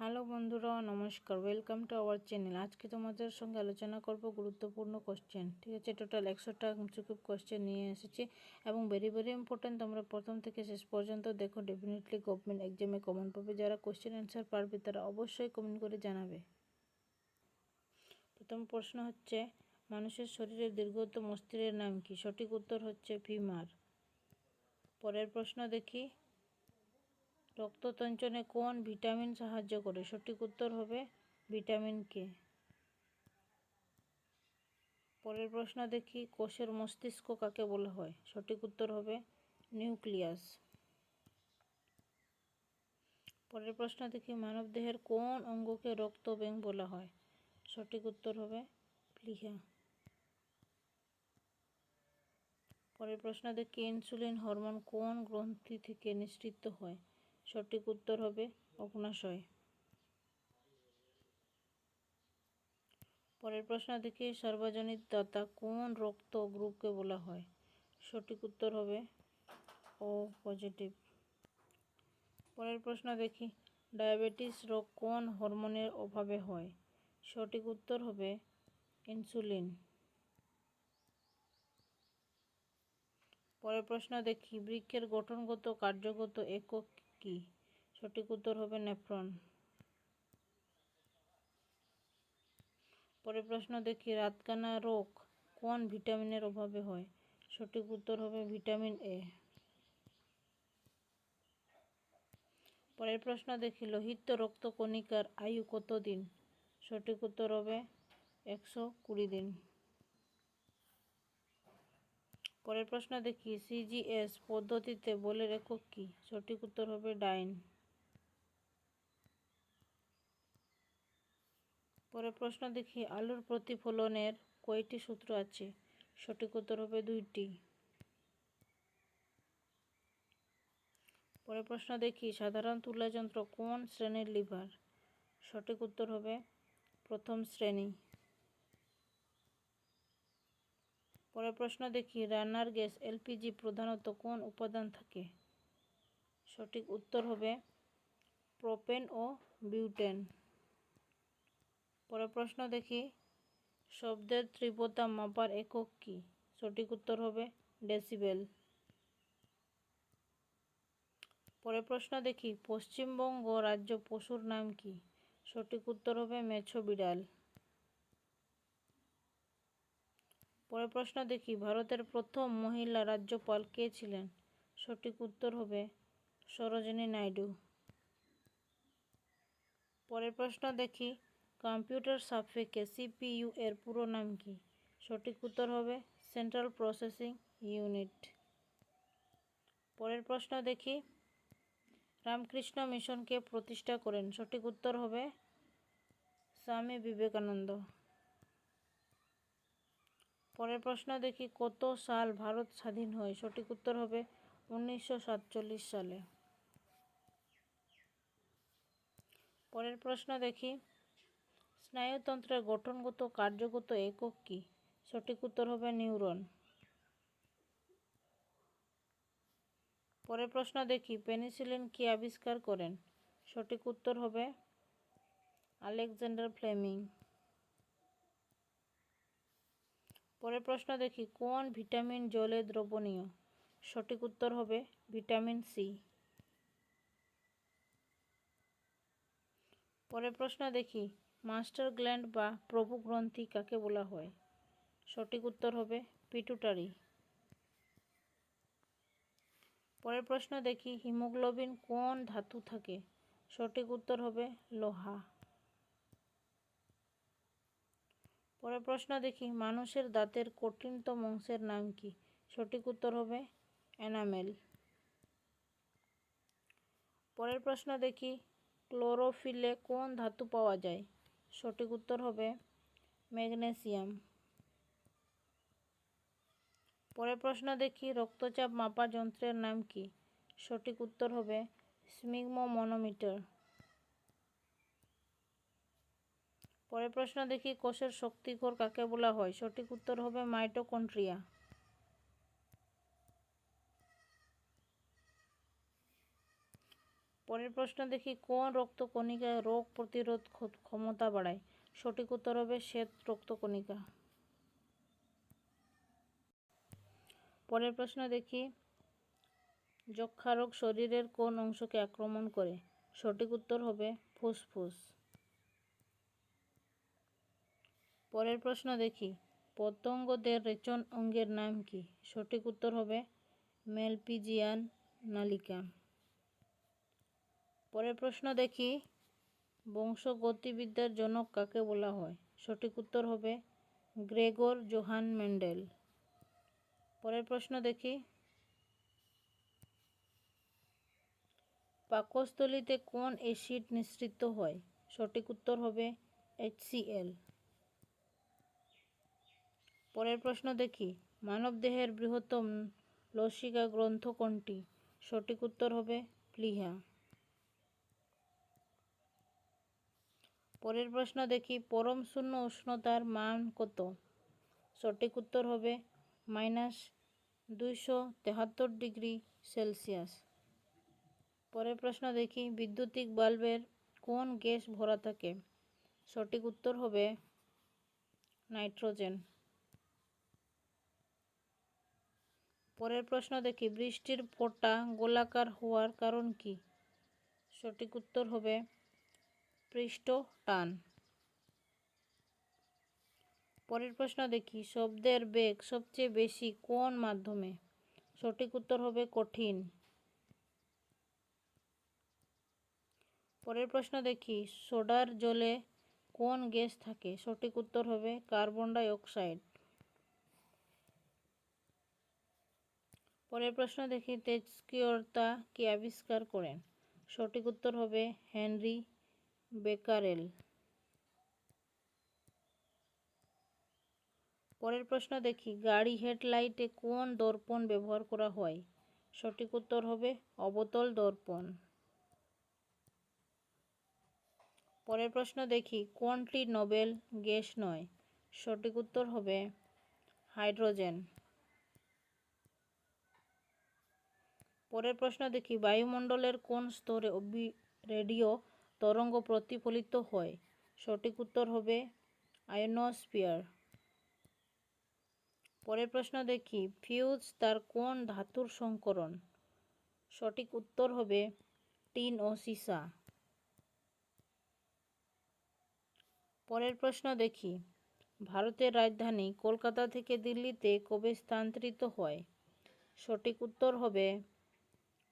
Hello বন্ধুরা, নমস্কার। Welcome to our channel. আজকে তোমাদের সঙ্গে আলোচনা করব গুরুত্বপূর্ণ কোশ্চেন। ঠিক আছে, টোটাল 100টা এমসিকিউ কোশ্চেন নিয়ে এসেছি এবং ভেরি ইম্পর্টেন্ট। তোমরা প্রথম থেকে শেষ পর্যন্ত দেখো, ডেফিনেটলি গভর্নমেন্ট এক্সামে কমন পাবে। যারা কোশ্চেন অ্যান্সার পারবে তারা অবশ্যই কমেন্ট করে জানাবে। প্রথম প্রশ্ন হচ্ছে, মানুষের শরীরের দীর্ঘতম মস্তিষ্কের নাম কি? সঠিক উত্তর হচ্ছে ফিমার। পরের প্রশ্ন দেখি, রক্ত তঞ্চনে কোন ভিটামিন সাহায্য করে? সঠিক উত্তর হবে ভিটামিন কে। পরের প্রশ্ন দেখি, কোষের মস্তিষ্ক কাকে বলা হয়? সঠিক উত্তর হবে নিউক্লিয়াস। পরের প্রশ্ন দেখি, মানবদেহের কোন অঙ্গকে রক্ত ব্যাংক বলা হয়? সঠিক উত্তর হবে প্লিহা। পরের প্রশ্ন দেখি, ইনসুলিন হরমোন কোন গ্রন্থি থেকে নিঃসৃত হয়? সঠিক উত্তর হবে অগ্নাশয়। পরের প্রশ্ন দেখি, সার্বজনীন দাতা কোন রক্ত গ্রুপকে বলা হয়? সঠিক উত্তর হবে ও পজিটিভ। পরের প্রশ্ন দেখি, ডায়াবেটিস রোগ কোন হরমোনের অভাবে হয়? সঠিক উত্তর হবে ইনসুলিন। পরের প্রশ্ন দেখি, বৃক্কের গঠনগত কার্যগত একক কি? সঠিক উত্তর হবে নেফ্রন। পরের প্রশ্ন দেখি, রাতকানা রোগ কোন ভিটামিনের অভাবে হয়? সঠিক উত্তর হবে ভিটামিন এ। পরের প্রশ্ন দেখি, লোহিত রক্তকণিকার আয়ু কত দিন? সঠিক উত্তর হবে 120 দিন। পরের প্রশ্ন দেখি, সিজিএস পদ্ধতিতে বলের একক কি? সঠিক উত্তর হবে ডাইন। পরের প্রশ্ন দেখি, আলুর প্রতিফলনের কয়টি সূত্র আছে? সঠিক উত্তর হবে 2টি। পরের প্রশ্ন দেখি, সাধারণ তুলাযন্ত্র কোন শ্রেণীর লিভার? সঠিক উত্তর হবে প্রথম শ্রেণী। পরের প্রশ্ন দেখি, রান্নার গ্যাস এলপিজি প্রধানত কোন উপাদান থাকে? সঠিক উত্তর হবে প্রোপেন ও বিউটেন। পরের প্রশ্ন দেখি, শব্দের তীব্রতা মাপার একক কি? সঠিক উত্তর হবে ডেসিবেল। পরের প্রশ্ন দেখি, পশ্চিমবঙ্গ রাজ্য পশুর নাম কি? সঠিক উত্তর হবে মেছো বিড়াল। পরের প্রশ্ন দেখি, ভারতের প্রথম মহিলা রাজ্যপাল কে ছিলেন? সঠিক উত্তর হবে সরোজিনী নাইডু। পরের প্রশ্ন দেখি, কম্পিউটার সাপেক্ষে সিপিইউ এর পুরো নাম কি? সঠিক উত্তর হবে সেন্ট্রাল প্রসেসিং ইউনিট। পরের প্রশ্ন দেখি, রামকৃষ্ণ মিশনকে প্রতিষ্ঠা করেন? সঠিক উত্তর হবে স্বামী বিবেকানন্দ। পরের প্রশ্ন দেখি, কত সাল ভারত স্বাধীন হয়? সঠিক উত্তর হবে 1947 সালে। পরের প্রশ্ন দেখি, স্নায়ুতন্ত্রের গঠনগত কার্যগত একক কি? সঠিক উত্তর হবে নিউরন। পরের প্রশ্ন দেখি, পেনিসিলিন কে আবিষ্কার করেন? সঠিক উত্তর হবে আলেকজান্ডার ফ্লেমিং। পরের প্রশ্ন দেখি, কোন ভিটামিন জলে দ্রবণীয়? সঠিক উত্তর হবে ভিটামিন সি। পরের প্রশ্ন দেখি, মাস্টার গ্ল্যান্ড বা প্রভুগ্রন্থি কাকে বলা হয়? সঠিক উত্তর হবে পিটুটারি। পরের প্রশ্ন দেখি, হিমোগ্লোবিন কোন ধাতু থাকে? সঠিক উত্তর হবে লোহা। পরের প্রশ্ন দেখি, মানুষের দাঁতের কঠিনতম অংশের নাম কি? সঠিক উত্তর হবে এনামেল। পরের প্রশ্ন দেখি, ক্লোরোফিলে কোন ধাতু পাওয়া যায়? সঠিক উত্তর হবে ম্যাগনেসিয়াম। পরের প্রশ্ন দেখি, রক্তচাপ মাপা যন্ত্রের নাম কি? সঠিক উত্তর হবে স্ফিগমোমনোমিটার। পরের প্রশ্ন দেখি, কোষের শক্তিঘর কাকে বলা হয়? সঠিক উত্তর হবে মাইটোকন্ড্রিয়া। পরের প্রশ্ন দেখি, কোন রক্তকণিকা রোগ প্রতিরোধ ক্ষমতা বাড়ায়? সঠিক উত্তর হবে শ্বেত রক্তকণিকা। পরের প্রশ্ন দেখি, যক্ষ্মা রোগ শরীরের কোন অংশকে আক্রমণ করে? সঠিক উত্তর হবে ফুসফুস। পরের প্রশ্ন দেখি, পতঙ্গদের রেচন অঙ্গের নাম কি? সঠিক উত্তর হবে মেলপিজিয়ান নালিকা। পরের প্রশ্ন দেখি, বংশগতিবিদ্যার জনক কাকে বলা হয়? সঠিক উত্তর হবে গ্রেগর জোহান মেন্ডেল। পরের প্রশ্ন দেখি, পাকস্থলীতে কোন অ্যাসিড নিঃসৃত হয়? সঠিক উত্তর হবে HCl। পরের প্রশ্ন দেখি, মানবদেহের বৃহত্তম লসিকা গ্রন্থ কোনটি? সঠিক উত্তর হবে প্লীহা। পরের প্রশ্ন দেখি, পরম শূন্য উষ্ণতার মান কত? সঠিক উত্তর হবে -273°C। পরের প্রশ্ন দেখি, বৈদ্যুতিক বাল্বের কোন গ্যাস ভরা থাকে? সঠিক উত্তর হবে নাইট্রোজেন। পরের প্রশ্ন দেখি, বৃষ্টির ফোঁটা গোলাকার হওয়ার কারণ কি? সঠিক উত্তর হবে পৃষ্ঠ টান। পরের প্রশ্ন দেখি, শব্দের বেগ সবচেয়ে বেশি কোন মাধ্যমে? সঠিক উত্তর হবে কঠিন। পরের প্রশ্ন দেখি, সোডার জলে কোন গ্যাস থাকে? সঠিক উত্তর হবে কার্বন ডাই অক্সাইড। পরের প্রশ্ন দেখি, তেজস্ক্রিয়তা কে আবিষ্কার করেন? সঠিক উত্তর হবে হেনরি বেকারেল। পরের প্রশ্ন দেখি, গাড়ি হেডলাইটে কোন দর্পণ ব্যবহার করা হয়? সঠিক উত্তর হবে অবতল দর্পণ। পরের প্রশ্ন দেখি, কোনটি নোবেল গ্যাস নয়? সঠিক উত্তর হবে হাইড্রোজেন। পরের প্রশ্ন দেখি, বায়ুমণ্ডলের কোন স্তরে রেডিও তরঙ্গ প্রতিফলিত হয়? সঠিক উত্তর হবে আয়োনোস্ফিয়ার। পরের প্রশ্ন দেখি, ফিউজ তার কোন ধাতুর সংকরণ? সঠিক উত্তর হবে টিন ও সীসা। পরের প্রশ্ন দেখি, ভারতের রাজধানী কলকাতা থেকে দিল্লিতে কবে স্থানান্তরিত হয়? সঠিক উত্তর হবে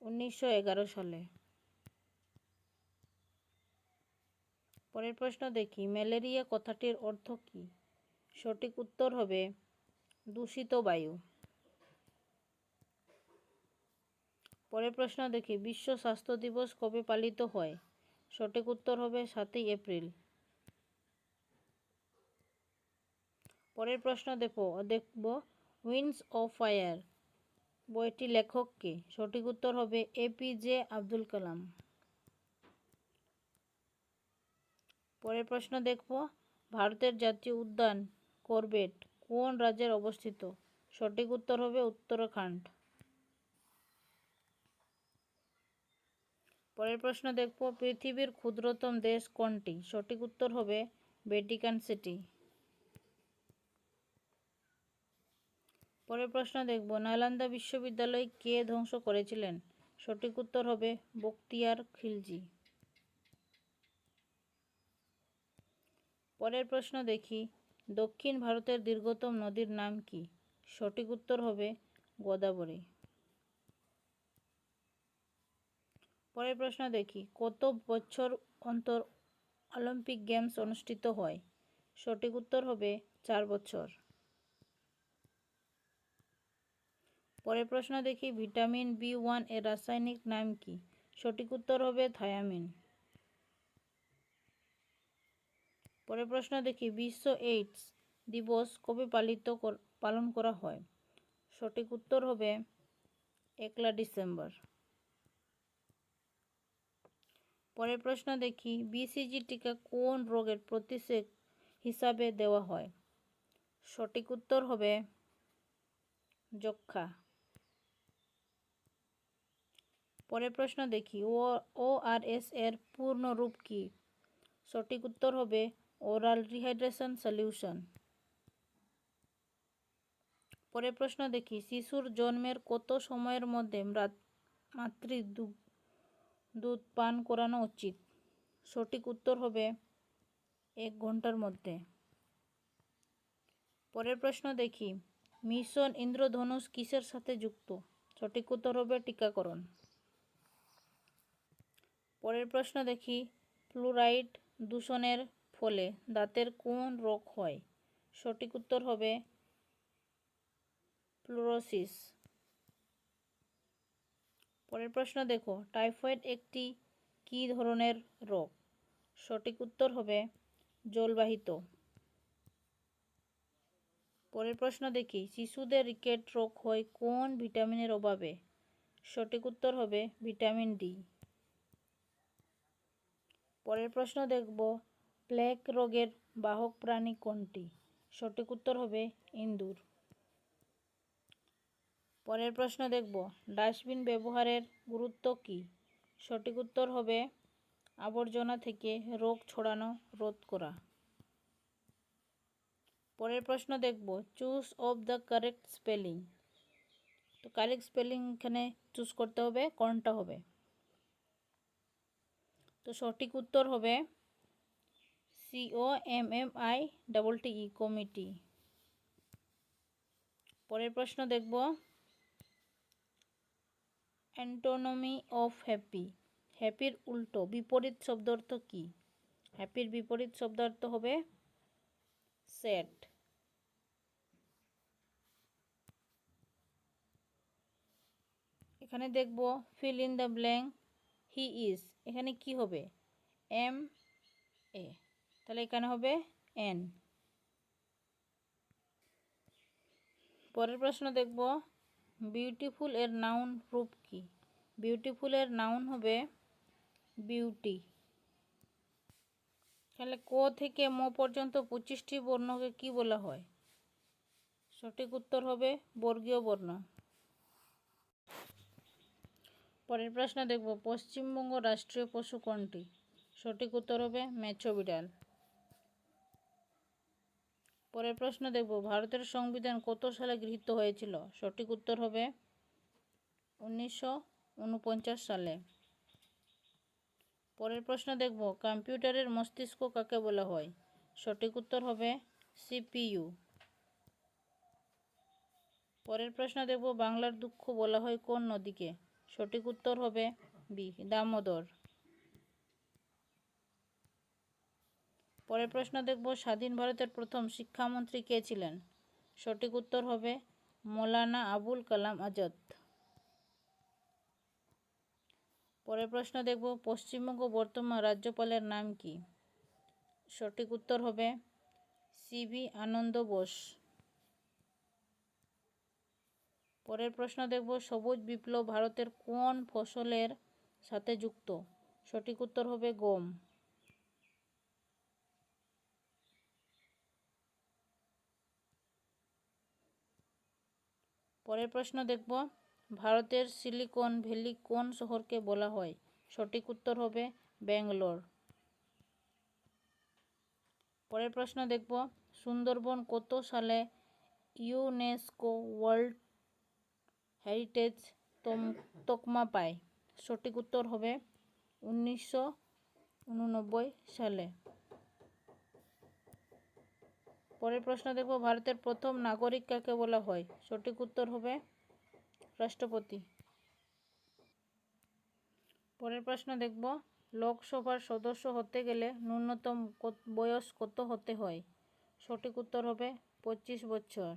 1911 সালে। পরের প্রশ্ন দেখি, ম্যালেরিয়া কথাটির অর্থ কী? সঠিক উত্তর হবে দূষিত বায়ু। পরের প্রশ্ন দেখি, বিশ্ব স্বাস্থ্য দিবস কবে পালিত হয়? সঠিক উত্তর হবে 7 এপ্রিল। পরের প্রশ্ন দেখব, উইংস অফ ফায়ার বইটির লেখক কে? সঠিক উত্তর হবে APJ আব্দুল কালাম। পরের প্রশ্ন দেখব, ভারতের জাতীয় উদ্যান করবেট কোন রাজ্যে অবস্থিত? সঠিক উত্তর হবে উত্তরাখণ্ড। পরের প্রশ্ন দেখব, পৃথিবীর ক্ষুদ্রতম দেশ কোনটি? সঠিক উত্তর হবে ভ্যাটিকান সিটি। পরের প্রশ্ন দেখব, নালন্দা বিশ্ববিদ্যালয় কে ধ্বংস করেছিলেন? সঠিক উত্তর হবে বখতিয়ার খিলজি। পরের প্রশ্ন দেখি, দক্ষিণ ভারতের দীর্ঘতম নদীর নাম কি? সঠিক উত্তর হবে গোদাবরী। পরের প্রশ্ন দেখি, কত বছর অন্তর অলিম্পিক গেমস অনুষ্ঠিত হয়? সঠিক উত্তর হবে 4 বছর। পরের প্রশ্ন দেখি, ভিটামিন B1 এর রাসায়নিক নাম কি? সঠিক উত্তর হবে থায়ামিন। পরের প্রশ্ন দেখি, বিশ্ব এইডস দিবস কবে পালন করা হয়? সঠিক উত্তর হবে 1 ডিসেম্বর। পরের প্রশ্ন দেখি, BCG টিকা কোন রোগের প্রতিষেধক হিসাবে দেওয়া হয়? সঠিক উত্তর হবে যক্ষ্মা। পরের প্রশ্ন দেখি, ORS এর পূর্ণ রূপ কি? সঠিক উত্তর হবে ওরাল রিহাইড্রেশন সলিউশন। পরের প্রশ্ন দেখি, শিশুর জন্মের কত সময়ের মধ্যে মাতৃ দুধ পান করানো উচিত? সঠিক উত্তর হবে 1 ঘন্টার মধ্যে। পরের প্রশ্ন দেখি, মিশন ইন্দ্রধনুষ কিসের সাথে যুক্ত? সঠিক উত্তর হবে টিকাকরণ। পরের প্রশ্ন দেখি, ফ্লুরাইড দূষণের ফলে দাঁতের কোন রোগ হয়? সঠিক উত্তর হবে ফ্লোরোসিস। পরের প্রশ্ন দেখো, টাইফয়েড একটি কী ধরনের রোগ? সঠিক উত্তর হবে জলবাহিত। পরের প্রশ্ন দেখি, শিশুদের রিকেট রোগ হয় কোন ভিটামিনের অভাবে? সঠিক উত্তর হবে ভিটামিন ডি। পরের প্রশ্ন দেখব, প্লেগ রোগের বাহক প্রাণী কোনটি? সঠিক উত্তর হবে ইঁদুর। পরের প্রশ্ন দেখব, ডাস্টবিন ব্যবহারের গুরুত্ব কী? সঠিক উত্তর হবে আবর্জনা থেকে রোগ ছড়ানো রোধ করা। পরের প্রশ্ন দেখব, choose of the correct spelling. তো কারেক্ট স্পেলিং এখানে চুজ করতে হবে, কোনটা হবে? তো সঠিক উত্তর হবে COMMITE কমিটি। পরের প্রশ্ন দেখব, অ্যান্টোনমি অফ হ্যাপি। হ্যাপির উল্টো বিপরীত শব্দার্থ কী? হ্যাপির বিপরীত শব্দার্থ হবে স্যাড। এখানে দেখব, fill in the blank he is. এখানে কি হবে? MA, তাহলে এখানে হবে N। পরের প্রশ্ন দেখব, বিউটিফুল এর নাউন রূপ কি? বিউটিফুল এর নাউন হবে বিউটি। তাহলে ক থেকে ম পর্যন্ত 25টি বর্ণকে কি বলা হয়? সঠিক উত্তর হবে বর্গীয় বর্ণ। পরের প্রশ্ন দেখব, পশ্চিমবঙ্গ রাষ্ট্রীয় পশু কোনটি? সঠিক উত্তর হবে মেছো বিড়াল। পরের প্রশ্ন দেখব, ভারতের সংবিধান কত সালে গৃহীত হয়েছিল? সঠিক উত্তর হবে 1949 সালে। পরের প্রশ্ন দেখব, কম্পিউটারের মস্তিষ্ক কাকে বলা হয়? সঠিক উত্তর হবে CPU। পরের প্রশ্ন দেখব, বাংলার দুঃখ বলা হয় কোন নদীকে? সঠিক উত্তর হবে বি, দামোদর। পরের প্রশ্ন দেখব, স্বাধীন ভারতের প্রথম শিক্ষামন্ত্রী কে ছিলেন? সঠিক উত্তর হবে মৌলানা আবুল কালাম আজাদ। পরের প্রশ্ন দেখব, পশ্চিমবঙ্গ বর্তমান রাজ্যপালের নাম কি? সঠিক উত্তর হবে CV আনন্দ বোস। পরের প্রশ্ন দেখব, সবুজ বিপ্লব ভারতের কোন ফসলের সাথে যুক্ত? সঠিক উত্তর হবে গম। পরের প্রশ্ন দেখব, ভারতের সিলিকন ভ্যালি কোন শহরকে বলা হয়? সঠিক উত্তর হবে ব্যাঙ্গালোর। পরের প্রশ্ন দেখব, সুন্দরবন কত সালে ইউনেস্কো ওয়ার্ল্ড হেরিটেজ তকমা পায়? সঠিক উত্তর হবে 1989 সালে। পরের প্রশ্ন দেখব, ভারতের প্রথম নাগরিক কাকে বলা হয়? সঠিক উত্তর হবে রাষ্ট্রপতি। পরের প্রশ্ন দেখব, লোকসভার সদস্য হতে গেলে ন্যূনতম বয়স কত হতে হয়? সঠিক উত্তর হবে 25 বছর।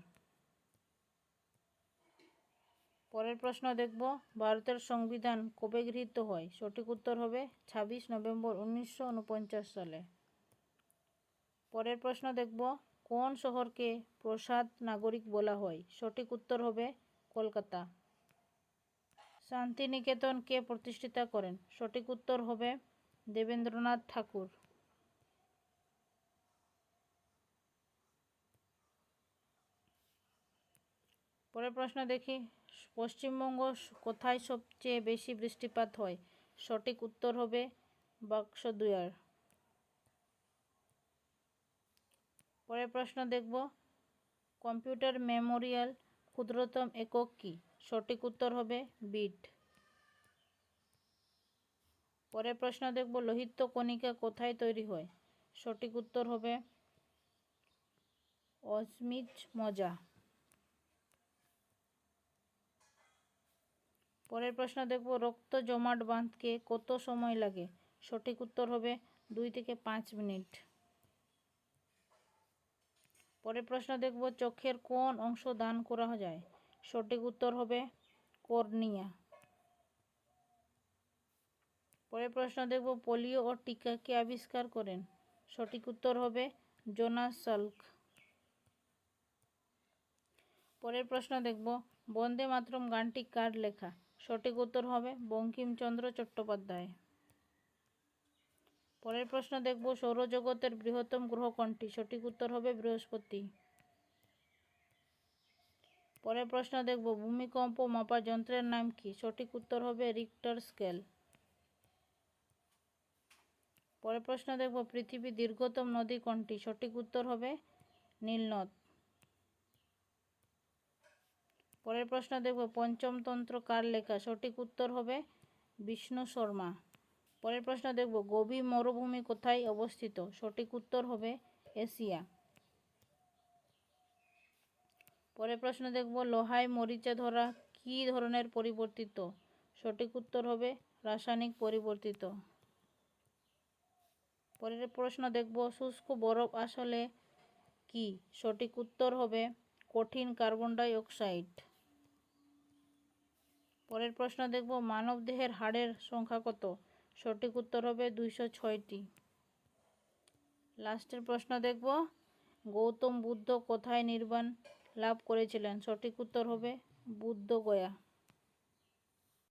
পরের প্রশ্ন দেখব, ভারতের সংবিধান কবে গৃহীত হয়? সঠিক উত্তর হবে 26 নভেম্বর 1949 সালে। পরের প্রশ্ন দেখব, কোন শহরকে প্রসাদ নাগরিক বলা হয়? সঠিক উত্তর হবে কলকাতা। শান্তিনিকেতন কে প্রতিষ্ঠা করেন? সঠিক উত্তর হবে দেবেন্দ্রনাথ ঠাকুর। পরের প্রশ্ন দেখি, পশ্চিমবঙ্গ কোথায় সবচেয়ে বেশি বৃষ্টিপাত হয়? সঠিক উত্তর হবে বাক্স দুয়ার। পরের প্রশ্ন দেখব, কম্পিউটার মেমোরিয়াল ক্ষুদ্রতম একক কি? সঠিক উত্তর হবে বিট। পরের প্রশ্ন দেখব, লোহিত কণিকা কোথায় তৈরি হয়? সঠিক উত্তর হবে অজমিজমজা। পরের প্রশ্ন দেখব, রক্ত জমাট বাঁধতে কত সময় লাগে? সঠিক উত্তর হবে 2 থেকে 5 মিনিট। পরের প্রশ্ন দেখব, চোখের কোন অংশ দান করা যায়? সঠিক উত্তর হবে কর্নিয়া। পরের প্রশ্ন দেখব, পোলিও ও টিকা কে আবিষ্কার করেন? সঠিক উত্তর হবে জোনাস সাল্ক। পরের প্রশ্ন দেখব, বন্দে মাতরম গানটি কার লেখা? সঠিক উত্তর হবে বঙ্কিমচন্দ্র চট্টোপাধ্যায়। পরের প্রশ্ন দেখব, সৌরজগতের বৃহত্তম গ্রহ কোনটি? সঠিক উত্তর হবে বৃহস্পতি। পরের প্রশ্ন দেখব, ভূমিকম্প মাপার যন্ত্রের নাম কি? সঠিক উত্তর হবে রিক্টার স্কেল। পরের প্রশ্ন দেখব, পৃথিবীর দীর্ঘতম নদী কোনটি? সঠিক উত্তর হবে নীলনদ। পরের প্রশ্ন দেখব, পঞ্চমতন্ত্র কার লেখা? সঠিক উত্তর হবে বিষ্ণু শর্মা। পরের প্রশ্ন দেখব, গোবি মরুভূমি কোথায় অবস্থিত? সঠিক উত্তর হবে এশিয়া। পরের প্রশ্ন দেখব, লোহায় মরিচা ধরা কী ধরনের পরিবর্তিত? সঠিক উত্তর হবে রাসায়নিক পরিবর্তিত। পরের প্রশ্ন দেখব, শুষ্ক বরফ আসলে কি? সঠিক উত্তর হবে কঠিন কার্বন ডাই অক্সাইড। পরের প্রশ্ন দেখব, মানবদেহের হাড়ের সংখ্যা কত? সঠিক উত্তর হবে 206টি। লাস্টের প্রশ্ন দেখব, গৌতম বুদ্ধ কোথায় নির্বাণ লাভ করেছিলেন? সঠিক উত্তর হবে বুদ্ধগয়া।